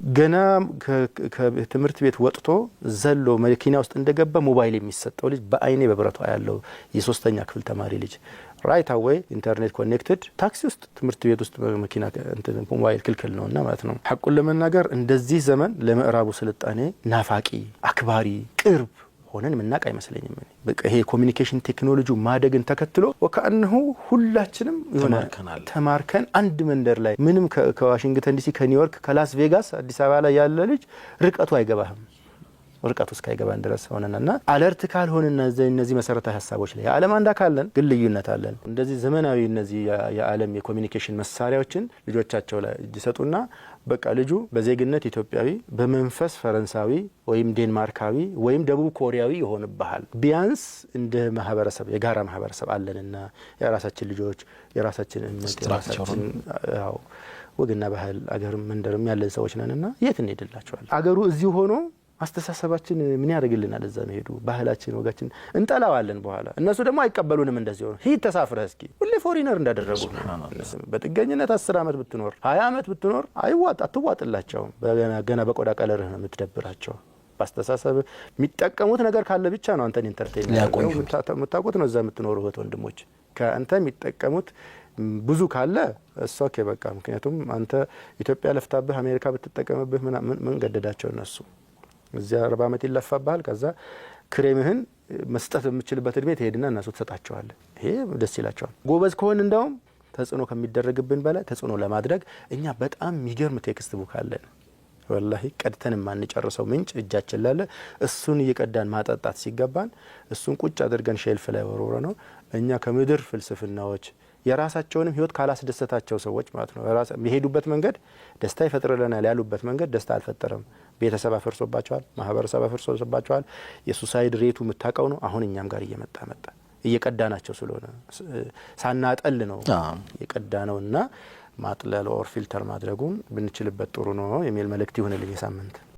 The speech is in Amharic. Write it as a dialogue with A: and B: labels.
A: ገና ከትምህርት ቤት ወጥቶ ዘሎ መኪና ውስጥ እንደገባ ሞባይል የሚሰጠው ልጅ በአይኔ በብረቷ ያለው የ3ኛ ክፍል ተማሪ ልጅ ራይት አዌይ ኢንተርኔት ኮኔክትድ ታክሲ ውስጥ ትምህርት ቤት ውስጥ መኪና ሞባይል ክልክል ነውና ማለት ነው። ሐቁን ለመናገር እንደዚህ ዘመን ለምዕራቡ ስልጣኔ ናፋቂ አክባሪ ቅርብ ሆነን ምናቅ አይመስለኝም። በቃ ይሄ ኮሙኒኬሽን ቴክኖሎጂ ማደግን ተከትሎ ወካንሁ ሁላችንም ተማርከን አንድ መንደር ላይ ምንም ከዋሽንግተን ዲሲ ከኒውዮርክ ከላስ ቬጋስ አዲስ አበባ ላይ ያለ ልጅ ርቀቱ አይገባህም። ርቀቱ እስካይገባን ድረስ ሆነናና አለርት ካልሆነና እነዚህ መሰረታዊ ሐሳቦች ላይ ዓለም አንድ አካለን ግን ልዩነት አለን። እንደዚህ ዘመናዊ እነዚህ የዓለም የኮሙኒኬሽን መሳሪያዎችን ልጆቻቸው ላይ ይሰጡና በቃ ልጁ በዜግነት ኢትዮጵያዊ በመንፈስ ፈረንሳዊ ወይም ዴንማርካዊ ወይም ደቡብ ኮሪያዊ ይሆንብሃል። ቢያንስ እንደ ማህበረሰብ የጋራ ማህበረሰብ አለንና የራሳችን ልጆች የራሳችን እምነት የራሳችን ወግና ባህል አገርም መንደርም ያለን ሰዎች ነንና የት እንሄድላቸዋል? አገሩ እዚሁ ሆኖ አስተሳሰባችን ምን ያደርግልናል? እዛ ነው ሄዱ ባህላችን ወጋችን እንጠላዋለን። በኋላ እነሱ ደግሞ አይቀበሉንም። እንደዚህ ሆኖ ሂድ ተሳፍረህ እስኪ ሁሌ ፎሪነር እንዳደረጉ በጥገኝነት 10 አመት ብትኖር 20 አመት ብትኖር አትዋጥላቸውም። ገና በቆዳ ቀለርህ ነው የምትደብራቸው። በአስተሳሰብ የሚጠቀሙት ነገር ካለ ብቻ ነው አንተን ኢንተርቴይን የምታውቁት ነው። እዛ የምትኖሩት ወንድሞች ከአንተ የሚጠቀሙት ብዙ ካለ እሶኬ በቃ ምክንያቱም አንተ ኢትዮጵያ ለፍታብህ አሜሪካ ብትጠቀምብህ ምን ገደዳቸው እነሱ? እዚያ 40 አመት ይለፋባል። ከዛ ክሬምህን መስጠት የምችልበት እድሜ ትሄድና እነሱ ተሰጣቸዋል። ይሄ ደስ ይላቸዋል። ጎበዝ ከሆን እንደውም ተጽዕኖ ከሚደረግብን በላይ ተጽዕኖ ለማድረግ እኛ በጣም የሚገርም ቴክስት ቡክ አለን። ወላሂ ቀድተን ማንጨርሰው ምንጭ እጃችን ላለ እሱን እየቀዳን ማጠጣት ሲገባን እሱን ቁጭ አድርገን ሼልፍ ላይ ወሮረ ነው። እኛ ከምድር ፍልስፍናዎች የራሳቸውንም ህይወት ካላስደሰታቸው ሰዎች ማለት ነው የሄዱበት መንገድ ደስታ ይፈጥርልናል ያሉበት መንገድ ደስታ አልፈጠረም። ቤተሰብ አፈርሶባቸዋል፣ ማህበረሰብ አፈርሶባቸዋል። የሱሳይድ ሬቱ የምታውቀው ነው። አሁን እኛም ጋር እየመጣ እየቀዳናቸው ስለሆነ ሳናጠል ነው የቀዳነውና ማጥለል ኦር ፊልተር ማድረጉን ብንችልበት ጥሩ ነው የሚል መልእክት ይሁንልኝ። ሳምንት